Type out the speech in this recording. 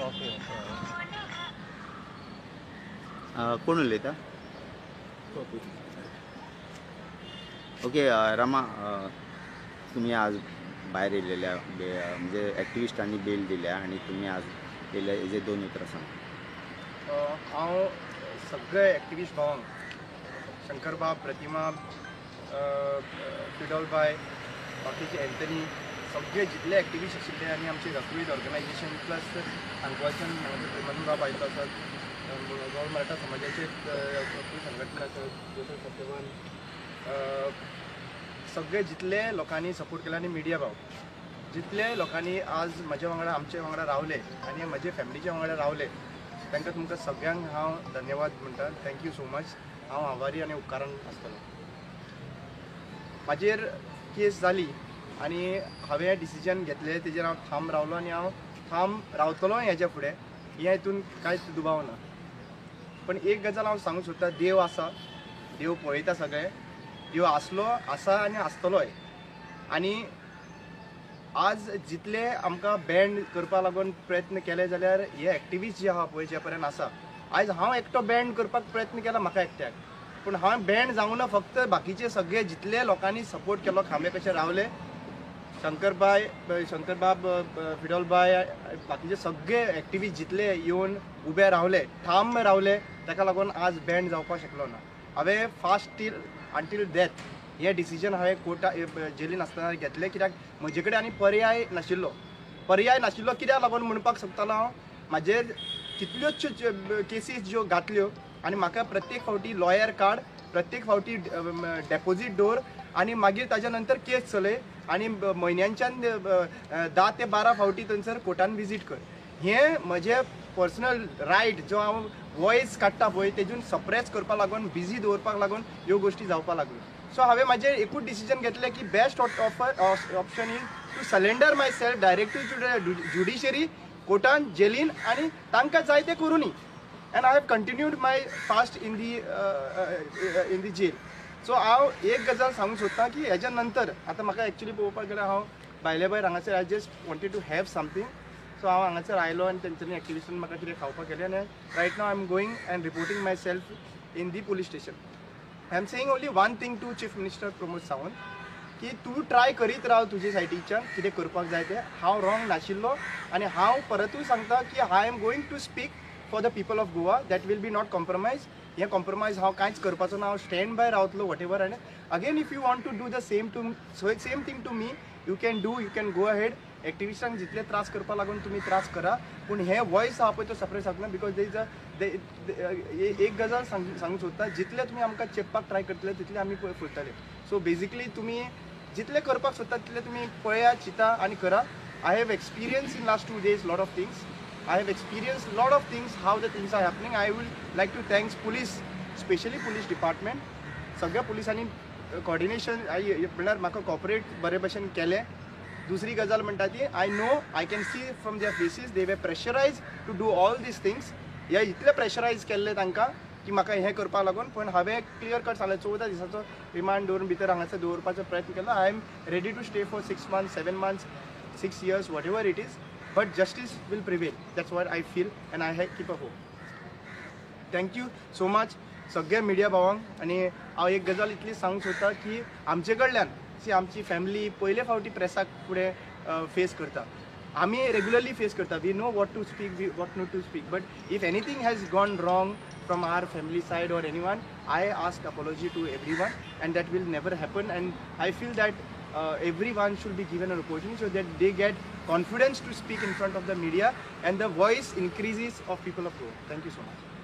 Okay कोण उलयता? Okay Rama, तुम्ही आज भायर येयलेल्या म्हणजे एक्टिविस्टांनी बेल दिल्या आणि तुम्ही आज येयल्या हेजे 2 उतरां सांगा. हांव सगळे एक्टिविस्ट भावांक, शंकरबाब, प्रतिमा, फिडोलबाय, बाकीचे एंथनी, सगळे जितले एक्टिविस्ट आशिल्ले आनी आमचे रत्वीद ऑर्गनायजेशन प्लस हांगच्यान मनूबाब आयिल्लो आसात, गोवा मराठा समाजाचे संघटना आसात, जोसेफ सत्यवान, सगळे जितले लोकांनी सपोर्ट केला आनी मिडिया भाव जितले लोकांनी आज म्हज्या वांगडा आमचे वांगडा रावले आनी म्हजे फॅमिलीच्या वांगडा रावले तांकां तुमकां सगळ्यांक हांव धन्यवाद म्हणटा. Thank you so much. हांव आभारी आनी उपकारान आसतलो. म्हाजेर केस जाली आनी हांवें डिसिजन घेतलें तेजेर हांव ठाम रावलो आनी हांव ठाम रावतलो हेज्या फुडें. हे हितून कांयच दुबाव ना. पण एक गजाल हांव सांगूंक सोदतां, देव आसा, देव पळयता सगळें, देव आसा आनी आसतलोय. आनी आज जितले आमकां बँड करपा लागून प्रयत्न केले जाल्यार हे एक्टिविस्ट जे आहा पळय जे पर्यंत आसा, आयज हांव एकटो बँड करपाक प्रयत्न केला म्हाका एकट्याक, पूण हांव बँड जावूं ना, फक्त बाकीचे सगळे जितले लोकांनी सपोर्ट केलो, खांबे कशे रावले, शंकरबाब, फिडोलबाय, बाकीचे सगळे एक्टिविस्ट जितले येवन उबे रावले, ठाम रावले, ताका लागून आज बँड जावपाक शकलो ना. हांवें फास्ट अंटील डेथ हे डिसिजन हांवें कोर्टा जेलीन आसतना घेतलें, कित्याक म्हजे कडेन आनी पर्याय नाशिल्लो कित्याक लागून म्हणपाक सोदतालो हांव, म्हाजेर कितल्योच केसीस ज्यो घातल्यो आनी म्हाका प्रत्येक फावटी लॉयर काड, प्रत्येक फावटी डेपोजीट दवर आनी मागीर ताज्या नंतर केस चलय आनी म्हयन्यांच्यान 10 ते 12 फावटी थंयसर कोर्टान विजीट कर. हें म्हजें पर्सनल रायट जो हांव वॉयस काडटा पळय तेजून सप्रेस करपाक लागून, बिजी दवरपाक लागून ह्यो गोश्टी जावपाक लागल्यो. सो हांवें म्हाजें एकूच डिसिजन घेतलें की best option is to surrender myself directly to judiciary, कोर्टान, जेलीन, आनी तांकां जाय तें करुनी. And I have continued my fast in the jail. So हांव एक गजाल सांगूंक सोदतां की हेज्या नंतर आतां म्हाका एक्चुली पळोवपाक गेल्यार हांव भायले भायर हांगासर I just wanted to have something. So हांव हांगासर आयलो आनी तेंच्यांनी एक्टिविस्टान म्हाका कितें खावपाक केलें आनी right now I am going and reporting myself in the police station. I am saying only one thing to chief minister Pramod Sawant की तूं ट्राय करीत राव तुजे सायडीच्यान कितें करपाक जाय तें. हांव रॉंग नाशिल्लो आनी हांव परतूय सांगता की I am going to speak for the people of Goa. That will be not compromise. हें कॉम्प्रोमायज हांव कांयच करपाचो ना. हांव स्टँड बाय रावतलो वॉट एवर. आनी again if you want to do the same thing to me, you can go ahead. एक्टिविस्टांक जितले त्रास करपाक लागून तुमी त्रास करा, पूण हे वॉयस आहा पळय तो सप्रेस जावना. बिकॉज दे इज एक गजाल सांगूंक सोदता, जितले तुमी आमकां चेपपाक ट्राय करतले तितले आमी पळय फुटतले. सो बेजिकली तुमी जितले करपाक सोदता तितले तुमी पळया, चिंता आनी करा. I have experience in last 2 days lot of things. I have experienced lot of things, how the things are happening. I will like to thank police, especially police department. सगळ्या पुलिसांनी कोऑर्डिनेशन म्हणल्यार म्हाका कॉपरेट बरे भशेन केलें. दुसरी गजाल म्हणटा ती, I know, I can see from their faces they were pressurise to do all these things. हे इतले प्रेशरायज केल्ले तांकां की म्हाका हें करपाक लागून. पण हांवें क्लियर कट सांगलें 14 दिसाचो रिमांड दवरून भितर हांगासर दवरपाचो प्रयत्न केलो. I am ready to stay for 6 months, 7 months, 6 years, whatever it is. But justice will prevail. That's what I feel and I keep a hope. Thank you so much सगळे media भावांक. आनी हांव एक गजाल इतली सांगूंक सोदतां की आमचे कडल्यान आमची फॅमिली पयले फावटी प्रेसाक फुडें फेस करता. आमी रेग्युलरली फेस करता. We know what to speak, what not to speak. But if anything has gone wrong from our family side or anyone, I ask apology to everyone and that will never happen. And I feel that everyone should be given an opportunity so that they get confidence to speak in front of the media and the voice increases of people of Goa. Thank you so much.